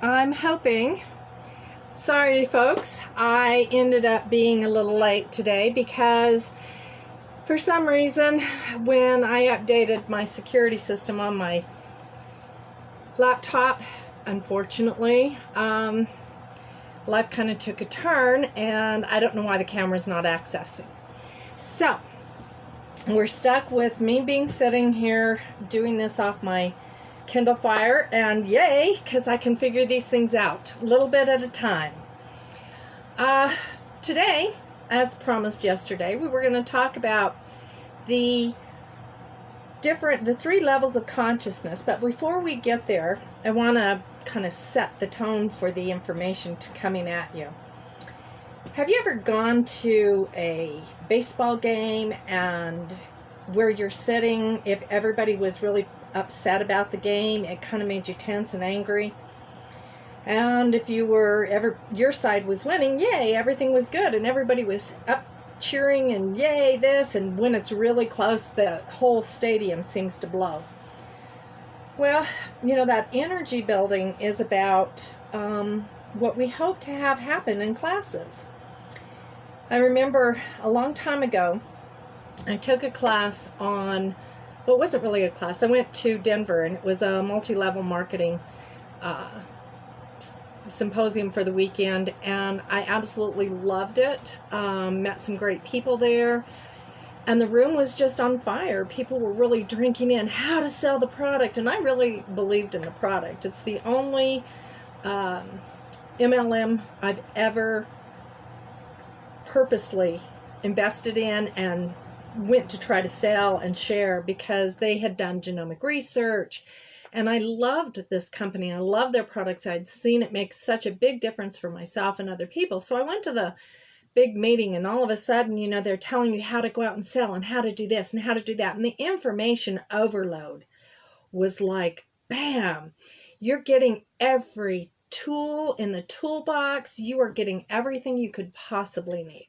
I'm hoping. Sorry, folks. I ended up being a little late today because for some reason, when I updated my security system on my laptop, unfortunately, life kind of took a turn, and I don't know why the camera's not accessing. So, we're stuck with me being sitting here doing this off my Kindle Fire, and yay, because I can figure these things out a little bit at a time. Today, as promised yesterday, we were going to talk about the three levels of consciousness. But before we get there, I want to kind of set the tone for the information coming at you. Have you ever gone to a baseball game and where you're sitting, if everybody was really upset about the game, it kind of made you tense and angry? And if your side was winning, yay, everything was good and everybody was up cheering and yay this, and when it's really close, the whole stadium seems to blow. Well, that energy building is about what we hope to have happen in classes. I remember a long time ago, I took a class on, well, it wasn't really a class. I went to Denver, and it was a multi-level marketing symposium for the weekend, and I absolutely loved it. Met some great people there, and the room was just on fire. People were really drinking in how to sell the product, and I really believed in the product. It's the only MLM I've ever purposely invested in and went to try to sell and share, because they had done genomic research, and I loved this company. I loved their products. I'd seen it make such a big difference for myself and other people. So I went to the big meeting, and all of a sudden, they're telling you how to go out and sell and how to do this and how to do that. And the information overload was like, bam, you're getting every tool in the toolbox. You are getting everything you could possibly need.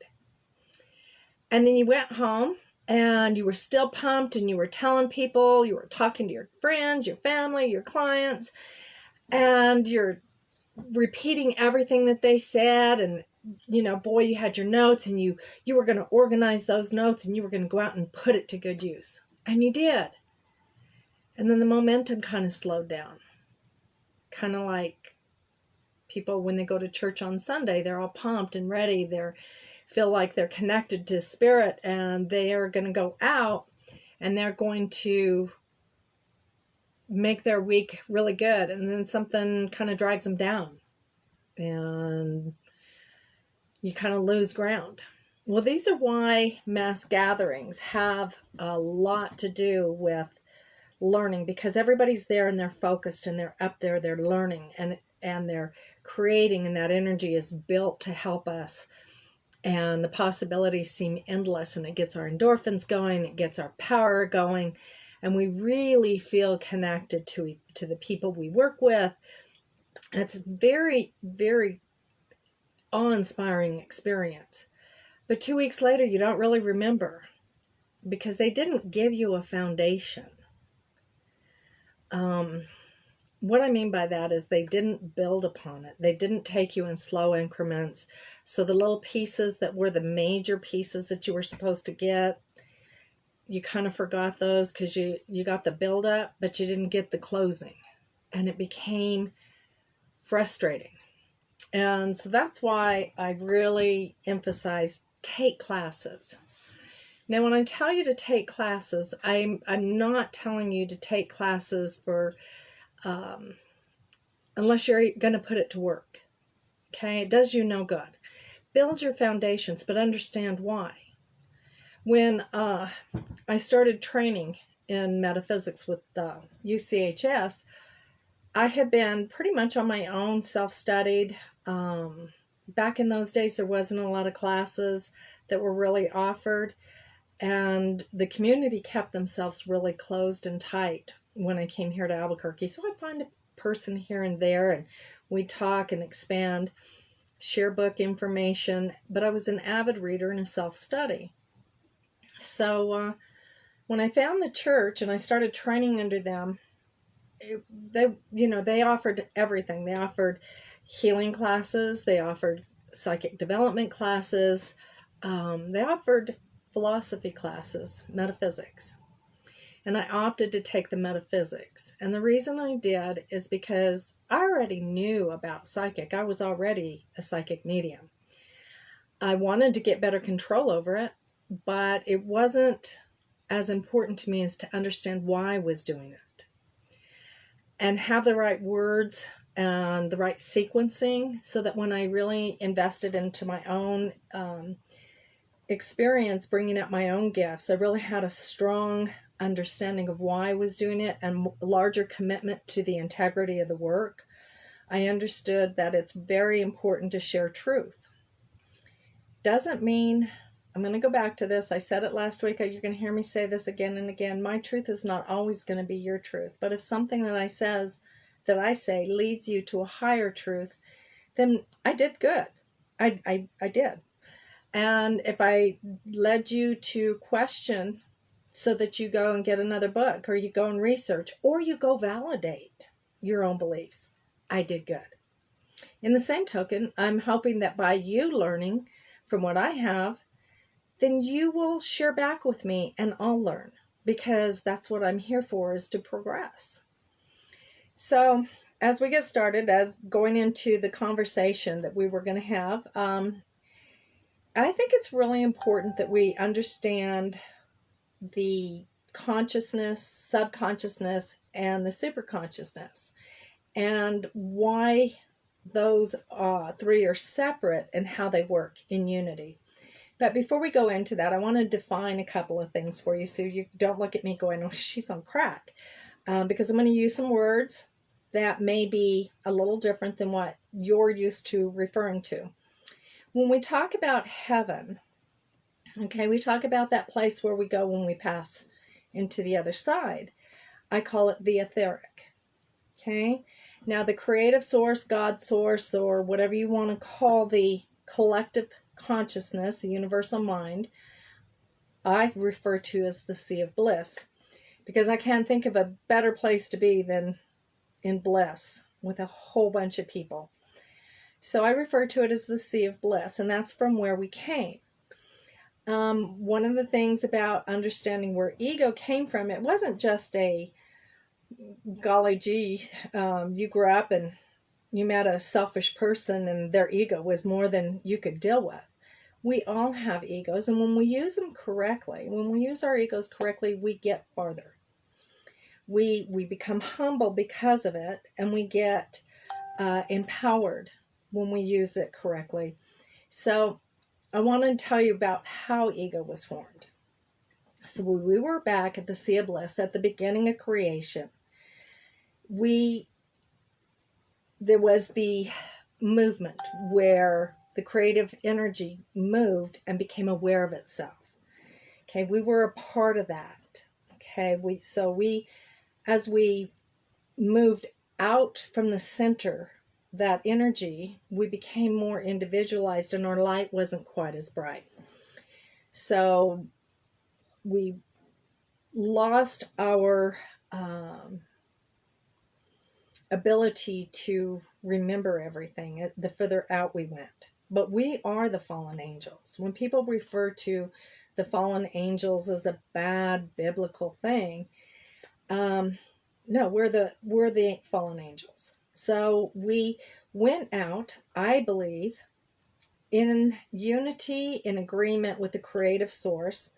And then you went home, and you were still pumped, and you were telling people, you were talking to your friends, your family, your clients, and you're repeating everything that they said. And, boy, you had your notes, and you were going to organize those notes, and you were going to go out and put it to good use. And you did. And then the momentum kind of slowed down. Kind of like people when they go to church on Sunday, they're all pumped and ready. Feel like they're connected to spirit, and they are going to go out and they're going to make their week really good, and then something kind of drags them down and you kind of lose ground. Well, these are why mass gatherings have a lot to do with learning, because everybody's there and they're focused and they're up there, they're learning and they're creating, and that energy is built to help us. And the possibilities seem endless, and it gets our endorphins going, it gets our power going, and we really feel connected to the people we work with. It's very, very awe-inspiring experience. But 2 weeks later, you don't really remember, because they didn't give you a foundation. What I mean by that is they didn't build upon it. They didn't take you in slow increments. So the little pieces that were the major pieces that you were supposed to get, you kind of forgot those because you got the build up, but you didn't get the closing. And it became frustrating. And so that's why I really emphasize take classes. Now, when I tell you to take classes, I'm not telling you to take classes for unless you're going to put it to work. Okay, it does you no good. Build your foundations, but understand why. When I started training in metaphysics with UCHS, I had been pretty much on my own, self-studied. Back in those days, there wasn't a lot of classes that were really offered, and the community kept themselves really closed and tight when I came here to Albuquerque. So I find a person here and there, and we talk and expand, share book information, but I was an avid reader and a self-study. So when I found the church and I started training under them, they offered everything. They offered healing classes, they offered psychic development classes, they offered philosophy classes, metaphysics. And I opted to take the metaphysics. And the reason I did is because I already knew about psychic. I was already a psychic medium. I wanted to get better control over it, but it wasn't as important to me as to understand why I was doing it and have the right words and the right sequencing, so that when I really invested into my own experience, bringing up my own gifts, I really had a strong understanding of why I was doing it and larger commitment to the integrity of the work. I understood that it's very important to share truth. Doesn't mean, I'm going to go back to this. I said it last week. You're going to hear me say this again and again. My truth is not always going to be your truth. But if something that I say leads you to a higher truth, then I did good. I did. And if I led you to question so that you go and get another book, or you go and research, or you go validate your own beliefs, I did good. In the same token, I'm hoping that by you learning from what I have, then you will share back with me and I'll learn, because that's what I'm here for, is to progress. So as we get started, as going into the conversation that we were going to have, I think it's really important that we understand the consciousness, subconsciousness, and the superconsciousness, and why those three are separate and how they work in unity. But before we go into that, I want to define a couple of things for you, so you don't look at me going, oh, she's on crack, because I'm going to use some words that may be a little different than what you're used to referring to. When we talk about heaven, okay, we talk about that place where we go when we pass into the other side. I call it the etheric. Okay, now the creative source, God source, or whatever you want to call the collective consciousness, the universal mind, I refer to as the sea of bliss, because I can't think of a better place to be than in bliss with a whole bunch of people. So I refer to it as the sea of bliss, and that's from where we came. One of the things about understanding where ego came from, it wasn't just a, golly gee, you grew up and you met a selfish person and their ego was more than you could deal with. We all have egos, and when we use them correctly, when we use our egos correctly, we get farther. We become humble because of it, and we get empowered when we use it correctly. So I want to tell you about how ego was formed. So when we were back at the Sea of Bliss at the beginning of creation, there was the movement where the creative energy moved and became aware of itself. Okay, we were a part of that. Okay, as we moved out from the center, that energy, we became more individualized and our light wasn't quite as bright. So we lost our ability to remember everything the further out we went. But we are the fallen angels. When people refer to the fallen angels as a bad biblical thing, no, we're the fallen angels. So we went out, I believe, in unity, in agreement with the creative source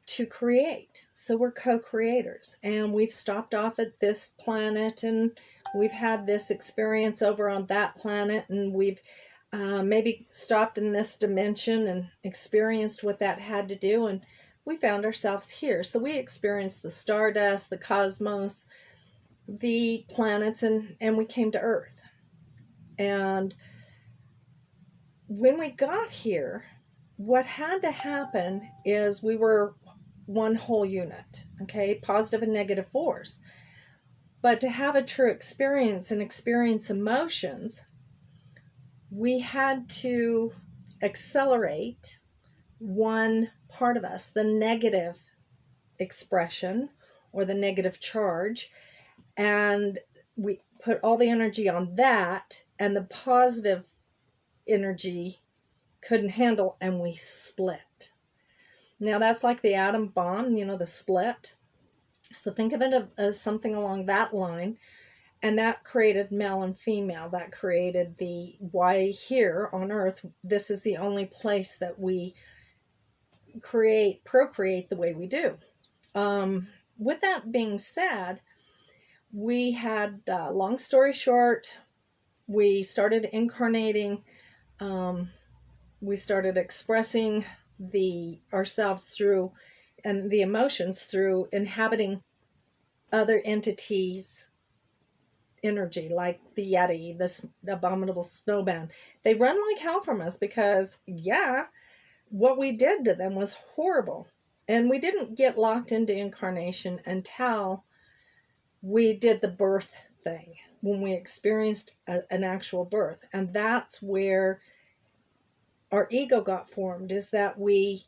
to create. So we're co-creators, and we've stopped off at this planet, and we've had this experience over on that planet, and we've maybe stopped in this dimension and experienced what that had to do, and we found ourselves here. So we experienced the stardust, the cosmos, the planets, and we came to Earth. And when we got here, what had to happen is we were one whole unit, okay, positive and negative force. But to have a true experience and experience emotions, we had to accelerate one part of us, the negative expression or the negative charge, And we put all the energy on that, and the positive energy couldn't handle, and we split. Now that's like the atom bomb, the split. So think of it as something along that line. And that created male and female. That created the why here on Earth, this is the only place that we procreate the way we do. With that being said, we had, long story short, we started incarnating. We started expressing ourselves through, and the emotions through inhabiting other entities' energy, like the Yeti, this abominable snowman. They run like hell from us because, yeah, what we did to them was horrible. And we didn't get locked into incarnation until we did the birth thing, when we experienced an actual birth. And that's where our ego got formed, is that we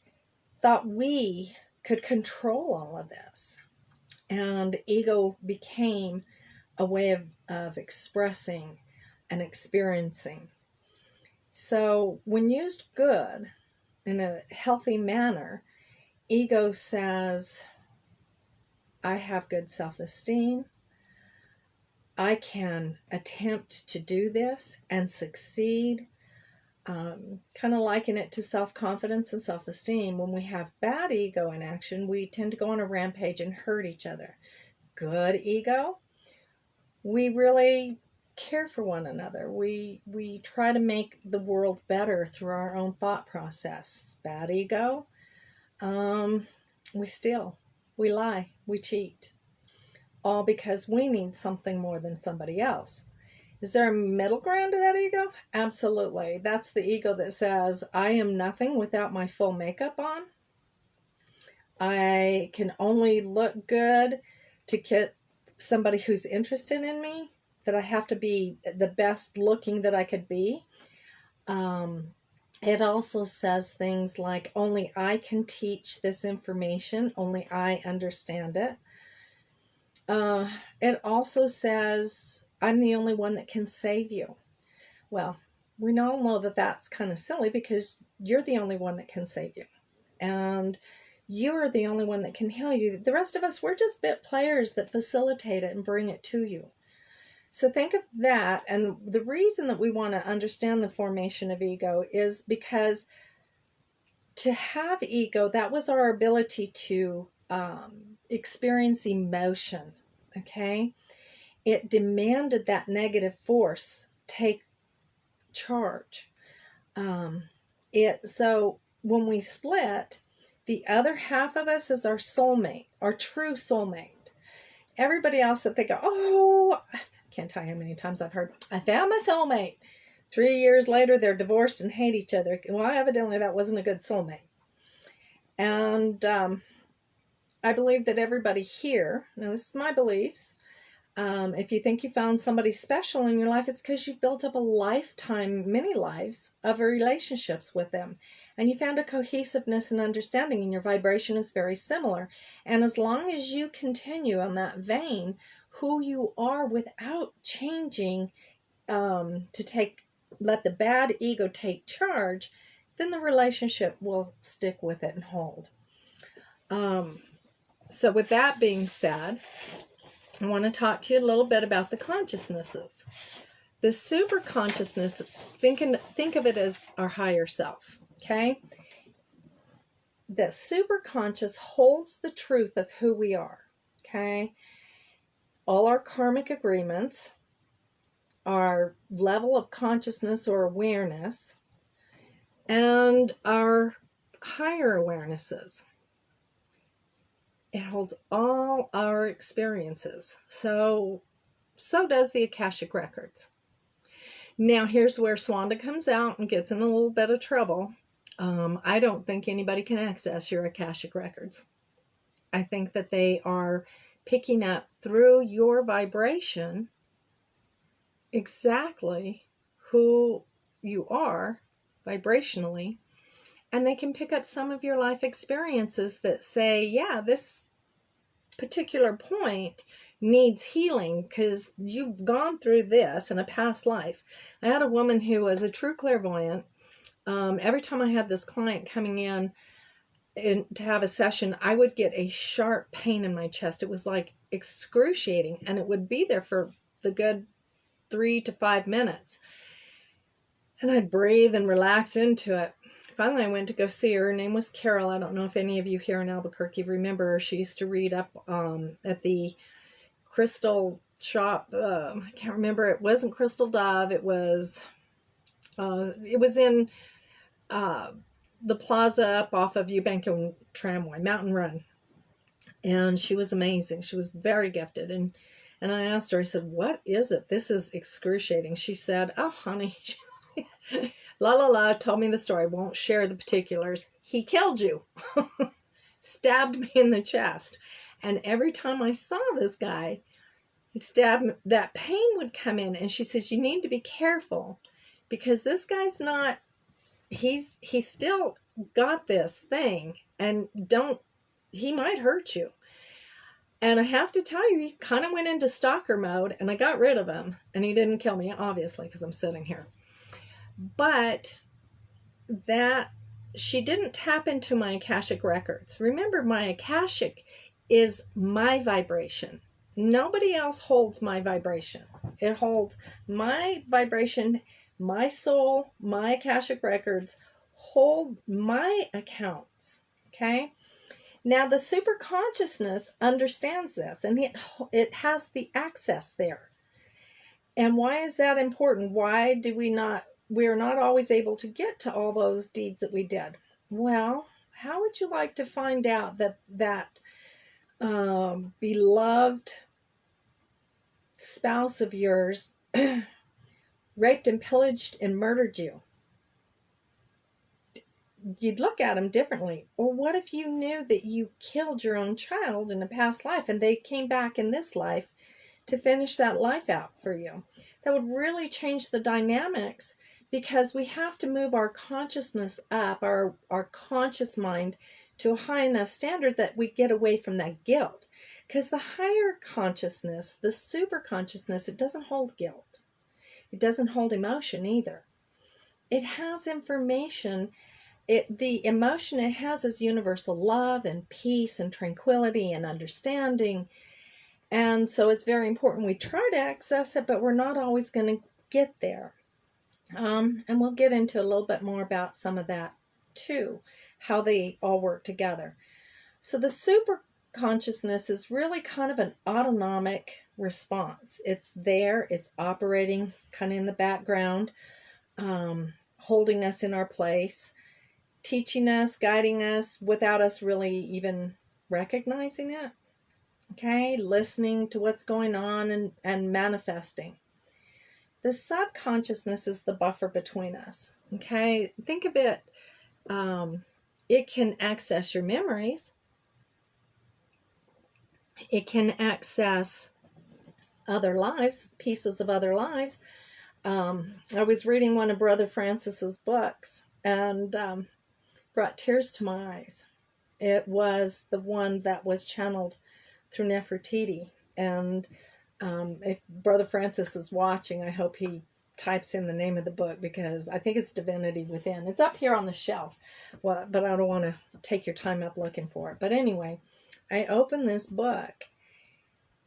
thought we could control all of this. And ego became a way of expressing and experiencing. So when used good, in a healthy manner, ego says, I have good self-esteem. I can attempt to do this and succeed. Kind of liken it to self-confidence and self-esteem. When we have bad ego in action, we tend to go on a rampage and hurt each other. Good ego, we really care for one another. We try to make the world better through our own thought process. Bad ego, we steal, we lie, we cheat, all because we need something more than somebody else. Is there a middle ground to that ego? Absolutely. That's the ego that says, I am nothing without my full makeup on. I can only look good to get somebody who's interested in me, that I have to be the best looking that I could be. It also says things like, only I can teach this information, only I understand it. It also says, I'm the only one that can save you. Well, we all know that that's kind of silly, because you're the only one that can save you. And you're the only one that can heal you. The rest of us, we're just bit players that facilitate it and bring it to you. So think of that. And the reason that we want to understand the formation of ego is because to have ego, that was our ability to experience emotion. Okay? It demanded that negative force take charge. So when we split, the other half of us is our soulmate, our true soulmate. Everybody else that they go, oh, I can't tell you how many times I've heard, I found my soulmate. 3 years later, they're divorced and hate each other. Well, evidently that wasn't a good soulmate. And I believe that everybody here, now this is my beliefs, if you think you found somebody special in your life, it's because you've built up a lifetime, many lives of relationships with them. And you found a cohesiveness and understanding, and your vibration is very similar. And as long as you continue on that vein, who you are without changing, let the bad ego take charge, then the relationship will stick with it and hold. So with that being said, I want to talk to you a little bit about the consciousnesses. The super consciousness, think of it as our higher self, okay? The super conscious holds the truth of who we are, okay? All our karmic agreements, our level of consciousness or awareness, and our higher awarenesses. It holds all our experiences. So does the Akashic Records. Now, here's where Swanda comes out and gets in a little bit of trouble. I don't think anybody can access your Akashic Records. I think that they are picking up through your vibration exactly who you are vibrationally, and they can pick up some of your life experiences that say, yeah, this particular point needs healing because you've gone through this in a past life. I had a woman who was a true clairvoyant. Every time I had this client coming in to have a session, I would get a sharp pain in my chest. It was like excruciating, and it would be there for the good 3 to 5 minutes. And I'd breathe and relax into it. Finally, I went to go see her. Her name was Carol. I don't know if any of you here in Albuquerque remember her. She used to read up at the crystal shop. I can't remember. It wasn't Crystal Dove. It was in the plaza up off of Eubank Tramway, Mountain Run. And she was amazing. She was very gifted. And I asked her, I said, what is it? This is excruciating. She said, oh, honey, la la la, told me the story. Won't share the particulars. He killed you. Stabbed me in the chest. And every time I saw this guy, he stabbed me, that pain would come in. And she says, you need to be careful because this guy's not, he's still got this thing, and he might hurt you. And I have to tell you, he kind of went into stalker mode, and I got rid of him, and he didn't kill me, obviously, because I'm sitting here. But that she didn't tap into my Akashic records. Remember, my Akashic is my vibration. Nobody else holds my vibration. It holds my vibration. My soul, my Akashic records hold my accounts, okay? Now, the super consciousness understands this, and it has the access there. And why is that important? Why do we're not always able to get to all those deeds that we did? Well, how would you like to find out that beloved spouse of yours raped and pillaged and murdered you? You'd look at them differently. Or what if you knew that you killed your own child in a past life and they came back in this life to finish that life out for you? That would really change the dynamics, because we have to move our consciousness up, our conscious mind, to a high enough standard that we get away from that guilt. Because the higher consciousness, the super consciousness, it doesn't hold guilt. It doesn't hold emotion either. It has information. The emotion it has is universal love and peace and tranquility and understanding. And so it's very important we try to access it, but we're not always going to get there. And we'll get into a little bit more about some of that too, how they all work together. So the super consciousness is really kind of an autonomic response. It's there, it's operating kind of in the background, holding us in our place, teaching us, guiding us without us really even recognizing it. Okay, listening to what's going on and manifesting. The subconsciousness is the buffer between us. Okay, think of it. It can access your memories. It can access other lives, pieces of other lives. I was reading one of Brother Francis's books and brought tears to my eyes. It was the one that was channeled through Nefertiti. And if Brother Francis is watching, I hope he types in the name of the book, because I think it's Divinity Within. It's up here on the shelf, but I don't want to take your time up looking for it. But anyway, I opened this book,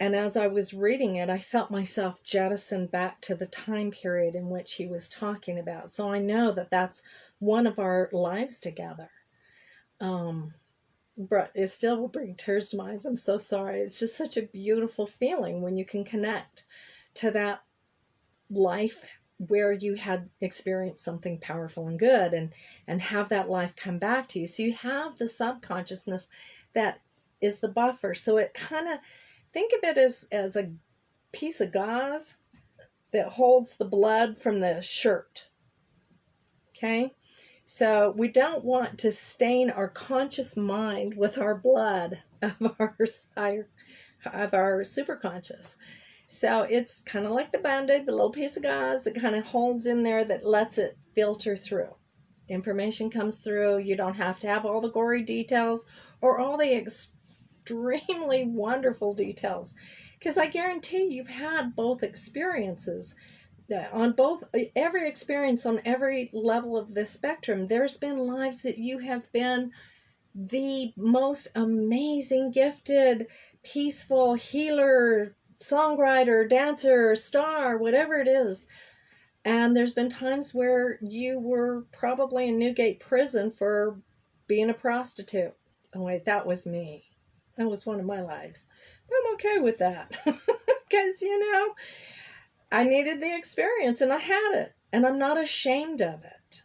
and as I was reading it, I felt myself jettisoned back to the time period in which he was talking about. So I know that that's one of our lives together. But it still will bring tears to my eyes. I'm so sorry. It's just such a beautiful feeling when you can connect to that life where you had experienced something powerful and good, and have that life come back to you. So you have the subconsciousness that is the buffer. So it kind of, think of it as a piece of gauze that holds the blood from the shirt. Okay? So we don't want to stain our conscious mind with our blood of our superconscious. So it's kind of like the Band-Aid, the little piece of gauze that kind of holds in there, that lets it filter through. Information comes through. You don't have to have all the gory details or all the extremely wonderful details, because I guarantee you've had both experiences on both every experience on every level of the spectrum. There's been lives that you have been the most amazing, gifted, peaceful healer, songwriter, dancer, star, whatever it is. And there's been times where you were probably in Newgate prison for being a prostitute. Oh, wait, that was me. That was one of my lives. But I'm okay with that. Because, I needed the experience and I had it. And I'm not ashamed of it.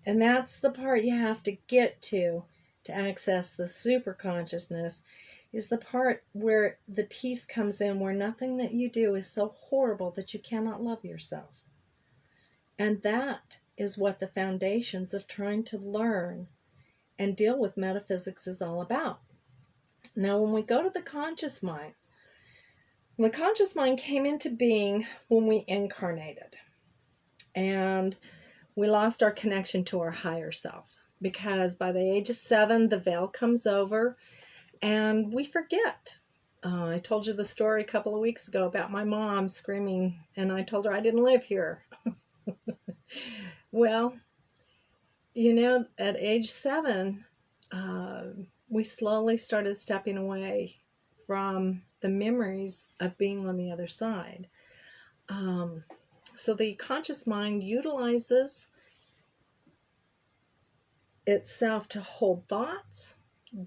And that's the part you have to get to access the super consciousness, is the part where the peace comes in, where nothing that you do is so horrible that you cannot love yourself. And that is what the foundations of trying to learn and deal with metaphysics is all about. Now, when we go to the conscious mind came into being when we incarnated. And we lost our connection to our higher self, because by the age of 7, the veil comes over and we forget. I told you the story a couple of weeks ago about my mom screaming, and I told her I didn't live here. Well, at age 7, we slowly started stepping away from the memories of being on the other side. So the conscious mind utilizes itself to hold thoughts,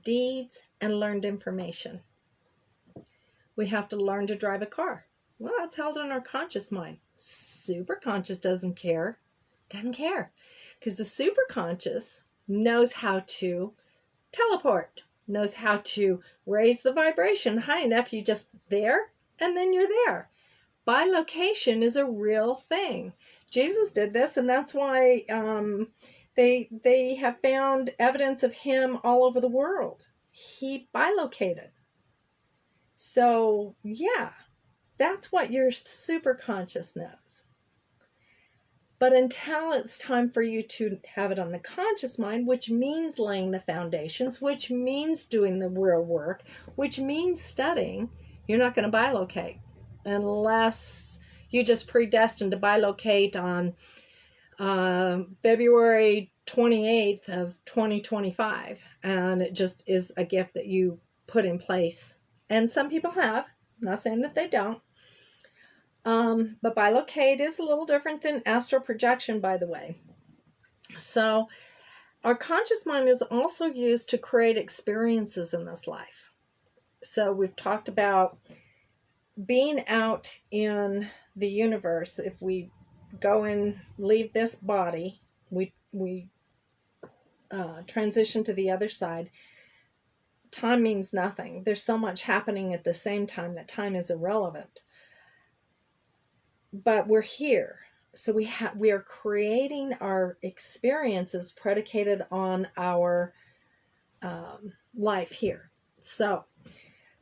deeds, and learned information. We have to learn to drive a car. Well, that's held in our conscious mind. Superconscious doesn't care. Because the superconscious knows how to teleport, knows how to raise the vibration high enough. You just there, and then you're there. Bilocation is a real thing. Jesus did this, and that's why they have found evidence of him all over the world. He bilocated. So, yeah, that's what your superconscious knows. But until it's time for you to have it on the conscious mind, which means laying the foundations, which means doing the real work, which means studying, you're not going to bilocate unless you just predestined to bilocate on February 28th of 2025. And it just is a gift that you put in place. And some people have. I'm not saying that they don't. But bilocate is a little different than astral projection, by the way. So our conscious mind is also used to create experiences in this life. So we've talked about being out in the universe. If we go and leave this body, we transition to the other side. Time means nothing. There's so much happening at the same time that time is irrelevant. But we're here. So we are creating our experiences predicated on our life here. So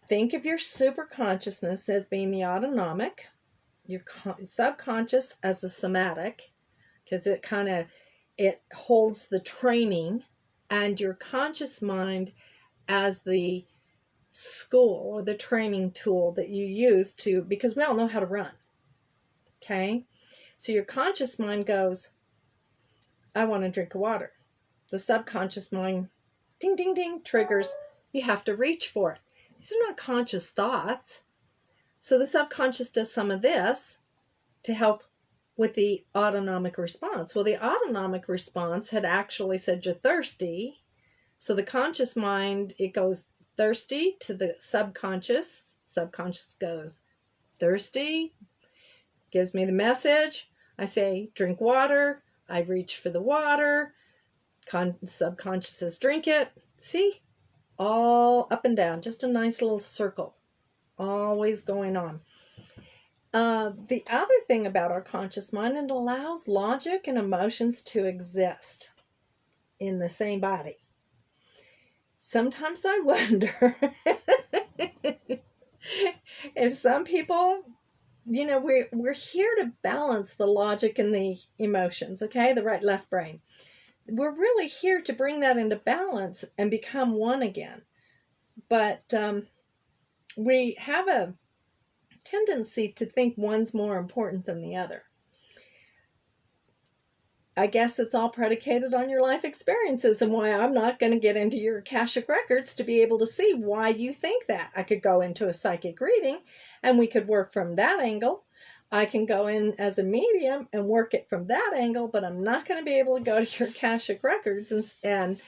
think of your super consciousness as being the autonomic, your subconscious as the somatic, because it holds the training, and your conscious mind as the school or the training tool that you use because we all know how to run. Okay? So your conscious mind goes, I want to drink water. The subconscious mind, ding, ding, ding, triggers. You have to reach for it. These are not conscious thoughts. So the subconscious does some of this to help with the autonomic response. Well, the autonomic response had actually said you're thirsty. So the conscious mind, it goes thirsty to the subconscious. Subconscious goes thirsty, gives me the message. I say, drink water. I reach for the water. Subconscious says, drink it. See? All up and down. Just a nice little circle. Always going on. The other thing about our conscious mind, it allows logic and emotions to exist in the same body. Sometimes I wonder if some people, we're here to balance the logic and the emotions, okay? The right, left brain. We're really here to bring that into balance and become one again. But we have a tendency to think one's more important than the other. I guess it's all predicated on your life experiences, and why I'm not going to get into your Akashic records to be able to see why you think that. I could go into a psychic reading and we could work from that angle. I can go in as a medium and work it from that angle, but I'm not going to be able to go to your Akashic records and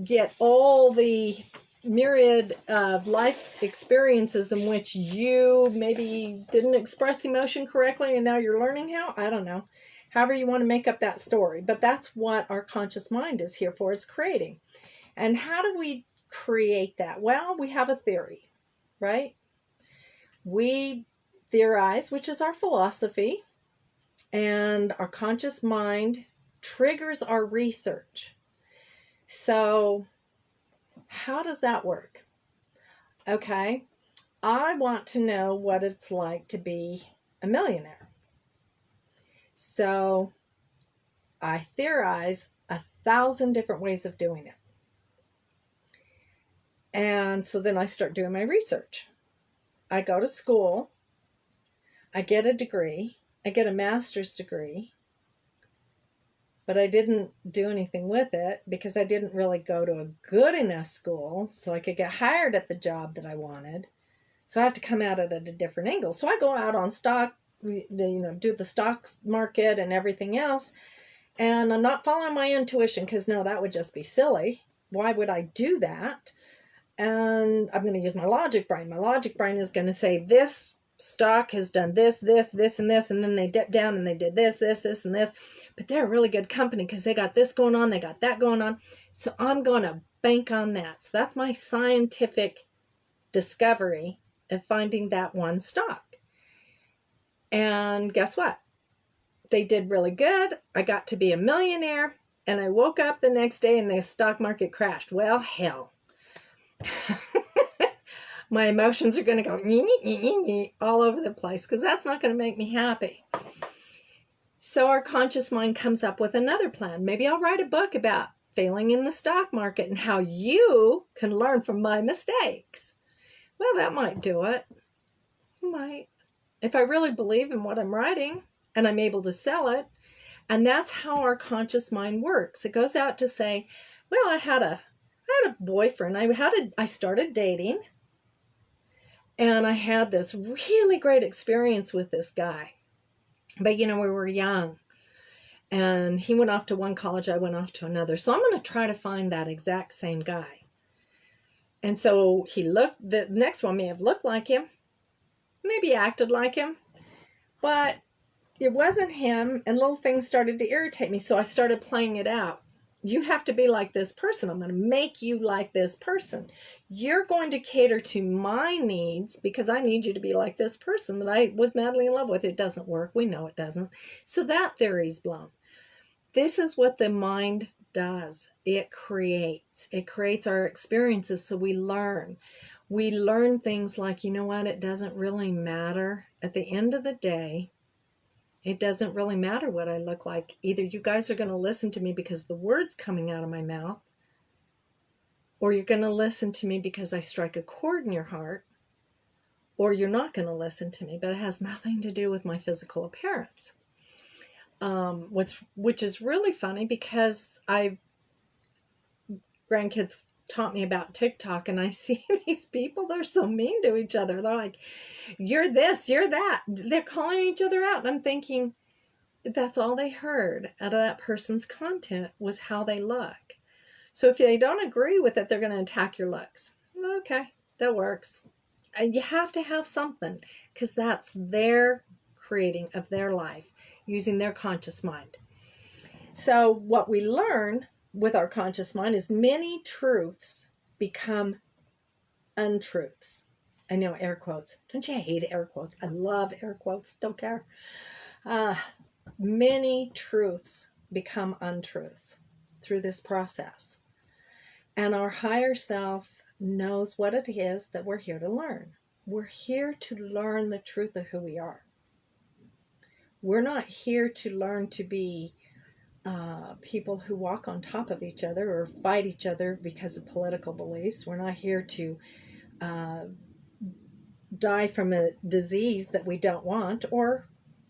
get all the myriad of life experiences in which you maybe didn't express emotion correctly and now you're learning how. I don't know. However you want to make up that story. But that's what our conscious mind is here for, is creating. And how do we create that? Well, we have a theory, right? We theorize, which is our philosophy, and our conscious mind triggers our research. So how does that work? Okay, I want to know what it's like to be a millionaire. So I theorize 1,000 different ways of doing it. And so then I start doing my research. I go to school. I get a degree. I get a master's degree. But I didn't do anything with it because I didn't really go to a good enough school so I could get hired at the job that I wanted. So I have to come at it at a different angle. So I go out on stock, do the stock market and everything else. And I'm not following my intuition because, no, that would just be silly. Why would I do that? And I'm going to use my logic brain. My logic brain is going to say this stock has done this, this, this, and this, and then they dipped down and they did this, this, this, and this. But they're a really good company because they got this going on, they got that going on. So I'm going to bank on that. So that's my scientific discovery of finding that one stock. And guess what? They did really good. I got to be a millionaire, and I woke up the next day and the stock market crashed. Well, hell. My emotions are going to go all over the place because that's not going to make me happy. So our conscious mind comes up with another plan. Maybe I'll write a book about failing in the stock market and how you can learn from my mistakes. Well, that might do it. Might. If I really believe in what I'm writing and I'm able to sell it. And that's how our conscious mind works. It goes out to say, well, I had a boyfriend. I started dating. And I had this really great experience with this guy. But, we were young. And he went off to one college, I went off to another. So I'm going to try to find that exact same guy. And so the next one may have looked like him, maybe acted like him, but it wasn't him, and little things started to irritate me. So I started playing it out. You have to be like this person. I'm going to make you like this person. You're going to cater to my needs because I need you to be like this person that I was madly in love with. It doesn't work. We know it doesn't. So that theory's blown. This is what the mind does. It creates our experiences. So we learn things like, it doesn't really matter. At the end of the day, it doesn't really matter what I look like. Either you guys are going to listen to me because the words coming out of my mouth, or you're going to listen to me because I strike a chord in your heart, or you're not going to listen to me, but it has nothing to do with my physical appearance. Which is really funny because grandkids taught me about TikTok, and I see these people, they're so mean to each other. They're like, you're this, you're that. They're calling each other out. And I'm thinking, that's all they heard out of that person's content was how they look. So if they don't agree with it, they're going to attack your looks. Okay, that works. And you have to have something because that's their creating of their life using their conscious mind. So what we learn with our conscious mind is many truths become untruths. I know, air quotes. Don't you hate air quotes? I love air quotes. Don't care. Many truths become untruths through this process. And our higher self knows what it is that we're here to learn. We're here to learn the truth of who we are. We're not here to learn to be people who walk on top of each other or fight each other because of political beliefs. We're not here to uh, die from a disease that we don't want, or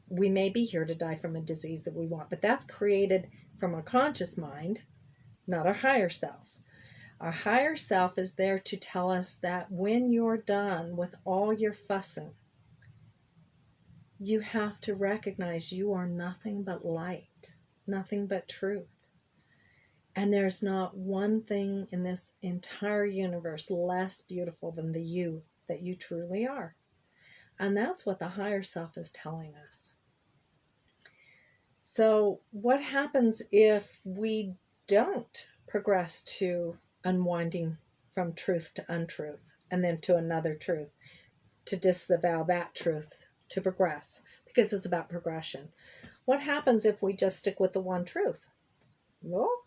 we may be here to die from a disease that we want, but that's created from our conscious mind, not our higher self. Our higher self is there to tell us that when you're done with all your fussing, you have to recognize you are nothing but light, nothing but truth. And there's not one thing in this entire universe less beautiful than the you that you truly are. And that's what the higher self is telling us. So what happens if we don't progress to unwinding from truth to untruth, and then to another truth, to disavow that truth, to progress, because it's about progression? What happens if we just stick with the one truth? Well,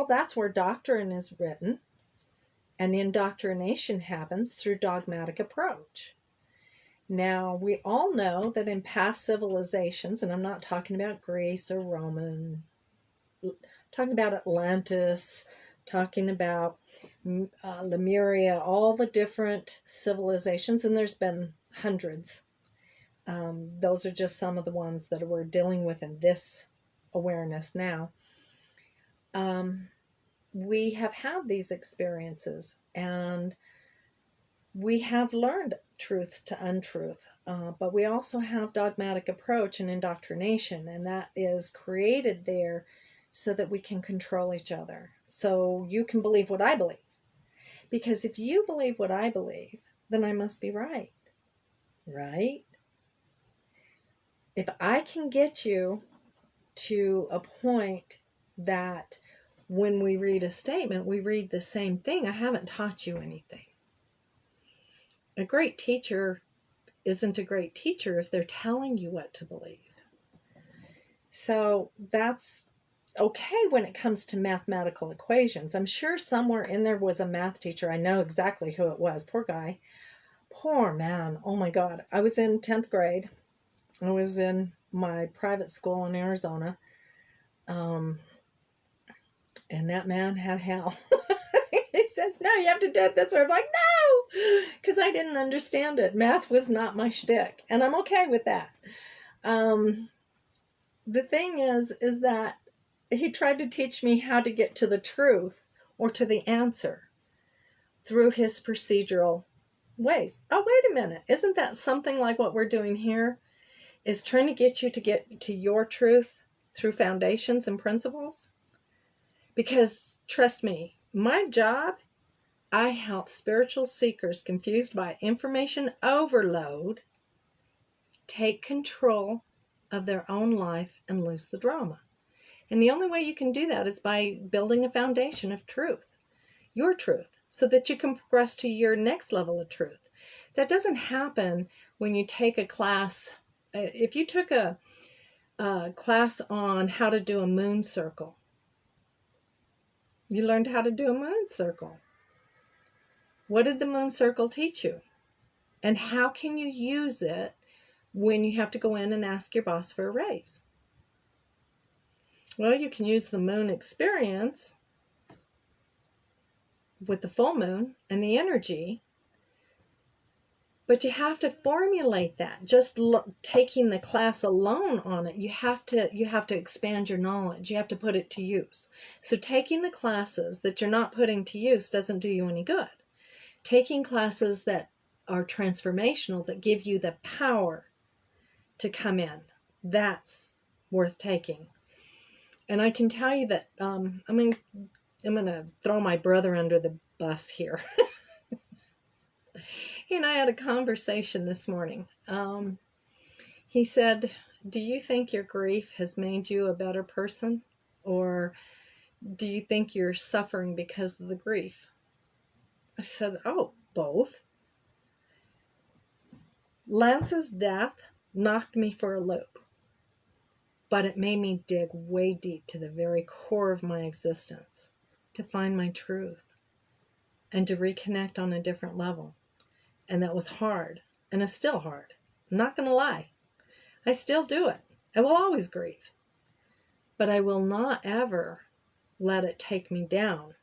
that's where doctrine is written, and indoctrination happens through dogmatic approach. Now, we all know that in past civilizations, and I'm not talking about Greece or Roman, talking about Atlantis, talking about Lemuria, all the different civilizations, and there's been hundreds. Those are just some of the ones that we're dealing with in this awareness now. We have had these experiences, and we have learned truth to untruth, but we also have dogmatic approach and indoctrination, and that is created there so that we can control each other. So you can believe what I believe, because if you believe what I believe, then I must be right, right? If I can get you to a point that when we read a statement, we read the same thing, I haven't taught you anything. A great teacher isn't a great teacher if they're telling you what to believe. So that's okay when it comes to mathematical equations. I'm sure somewhere in there was a math teacher. I know exactly who it was. Poor guy. Poor man. Oh my God. I was in 10th grade. I was in my private school in Arizona. And that man had hell. He says, no, you have to do it this way. I'm like, no, because I didn't understand it. Math was not my shtick, and I'm okay with that. The thing is that he tried to teach me how to get to the truth or to the answer through his procedural ways. Oh, wait a minute. Isn't that something like what we're doing here? Is trying to get you to get to your truth through foundations and principles? Because trust me, my job, I help spiritual seekers confused by information overload take control of their own life and lose the drama. And the only way you can do that is by building a foundation of truth, your truth, so that you can progress to your next level of truth. That doesn't happen when you take a class. If you took a class on how to do a moon circle, you learned how to do a moon circle. What did the moon circle teach you? And how can you use it when you have to go in and ask your boss for a raise? Well, you can use the moon experience with the full moon and the energy, but you have to formulate that. Just taking the class alone on it, you have to expand your knowledge. You have to put it to use. So taking the classes that you're not putting to use doesn't do you any good. Taking classes that are transformational, that give you the power to come in, that's worth taking. And I can tell you that I'm going to throw my brother under the bus here. He and I had a conversation this morning. He said, do you think your grief has made you a better person? Or do you think you're suffering because of the grief? I said, oh, both. Lance's death knocked me for a loop, but it made me dig way deep to the very core of my existence to find my truth and to reconnect on a different level. And that was hard, and it's still hard. I'm not going to lie. I still do it. I will always grieve, but I will not ever let it take me down,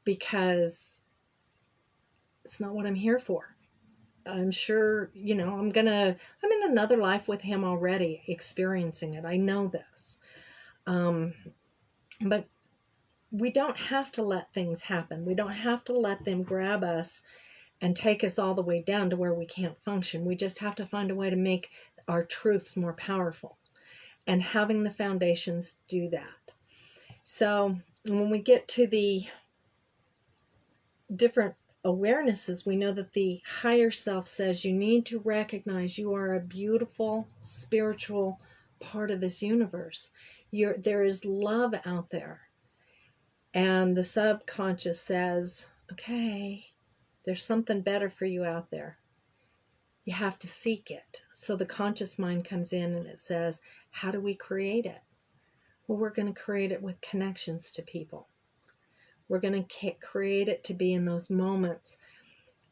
because It's not what I'm here for. I'm sure, I'm in another life with him already experiencing it. I know this. But we don't have to let things happen. We don't have to let them grab us and take us all the way down to where we can't function. We just have to find a way to make our truths more powerful. And having the foundations do that. So when we get to the different awarenesses, we know that the higher self says you need to recognize you are a beautiful spiritual part of this universe. There is love out there. And the subconscious says, okay, there's something better for you out there. You have to seek it. So the conscious mind comes in and it says, how do we create it? Well, we're going to create it with connections to people. We're going to create it to be in those moments,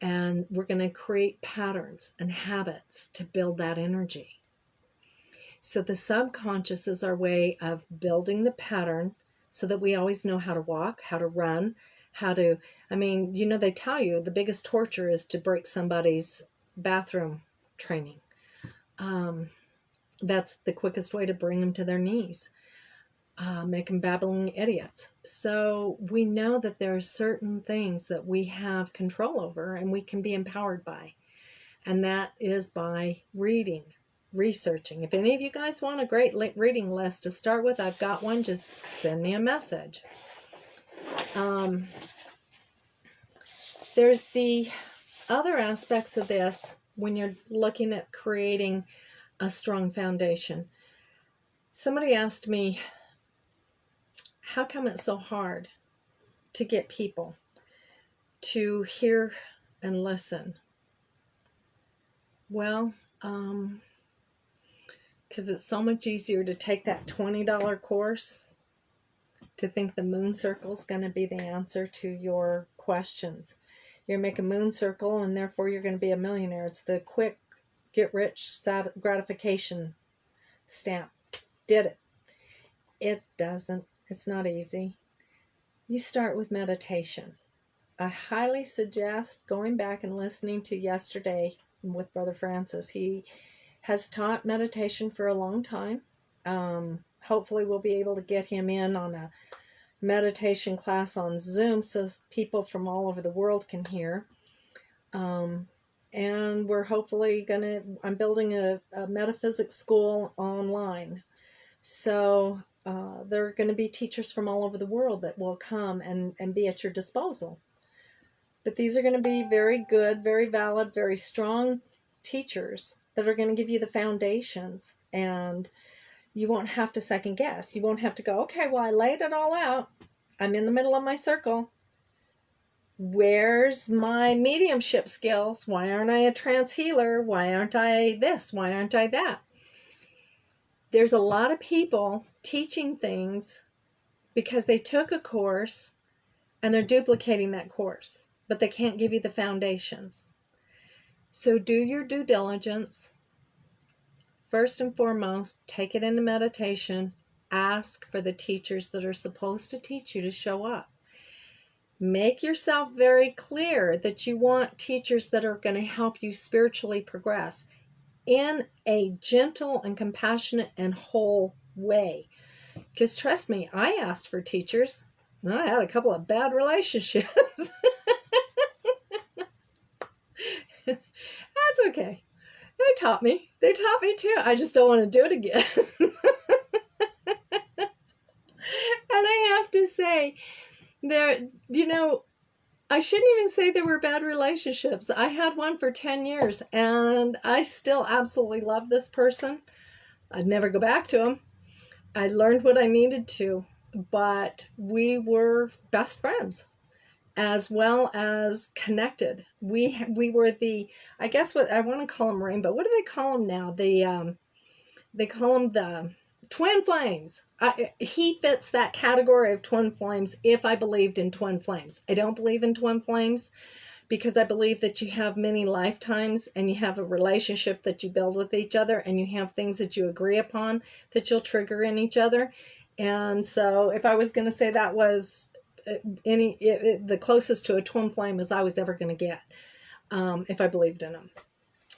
and we're going to create patterns and habits to build that energy. So the subconscious is our way of building the pattern so that we always know how to walk, how to run, they tell you the biggest torture is to break somebody's bathroom training. That's the quickest way to bring them to their knees. Make them babbling idiots. So we know that there are certain things that we have control over and we can be empowered by. And that is by reading, researching. If any of you guys want a great reading list to start with, I've got one. Just send me a message. There's the other aspects of this when you're looking at creating a strong foundation. Somebody asked me, how come it's so hard to get people to hear and listen? Well, because it's so much easier to take that $20 course to think the moon circle is going to be the answer to your questions. You're going to make a moon circle and therefore you're going to be a millionaire. It's the quick get rich gratification stamp. Did it. It doesn't. It's not easy. You start with meditation. I highly suggest going back and listening to yesterday with Brother Francis. He has taught meditation for a long time. Hopefully we'll be able to get him in on a meditation class on Zoom so people from all over the world can hear. And we're hopefully I'm building a metaphysics school online. So there are going to be teachers from all over the world that will come and be at your disposal. But these are going to be very good, very valid, very strong teachers that are going to give you the foundations, and you won't have to second guess. You won't have to go, okay, well, I laid it all out. I'm in the middle of my circle. Where's my mediumship skills? Why aren't I a trance healer? Why aren't I this? Why aren't I that? There's a lot of people teaching things because they took a course and they're duplicating that course, but they can't give you the foundations. So do your due diligence. First and foremost, take it into meditation. Ask for the teachers that are supposed to teach you to show up. Make yourself very clear that you want teachers that are going to help you spiritually progress in a gentle and compassionate and whole way. Because trust me, I asked for teachers. And I had a couple of bad relationships. That's okay. They taught me too. I just don't want to do it again. And I have to say, I shouldn't even say they were bad relationships. I had one for 10 years and I still absolutely love this person. I'd never go back to him. I learned what I needed to, but we were best friends as well as connected. We were I guess what I want to call them rainbow. What do they call them now? They call them the twin flames. He fits that category of twin flames if I believed in twin flames. I don't believe in twin flames because I believe that you have many lifetimes and you have a relationship that you build with each other and you have things that you agree upon that you'll trigger in each other. And so if I was going to say that was the closest to a twin flame as I was ever going to get, if I believed in him.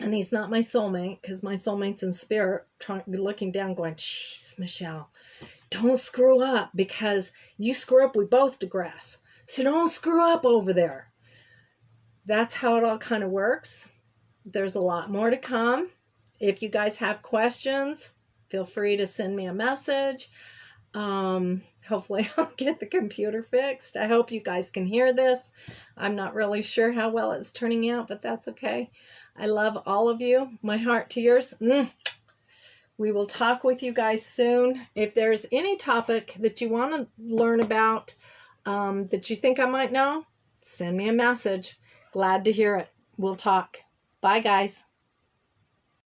And he's not my soulmate, because my soulmate's in spirit, looking down, going, "Jeez, Michelle, don't screw up, because you screw up, we both digress. So don't screw up over there." That's how it all kind of works. There's a lot more to come. If you guys have questions, feel free to send me a message. Hopefully I'll get the computer fixed. I hope you guys can hear this. I'm not really sure how well it's turning out, but that's okay. I love all of you. My heart to yours. We will talk with you guys soon. If there's any topic that you want to learn about, that you think I might know, send me a message. Glad to hear it. We'll talk. Bye, guys.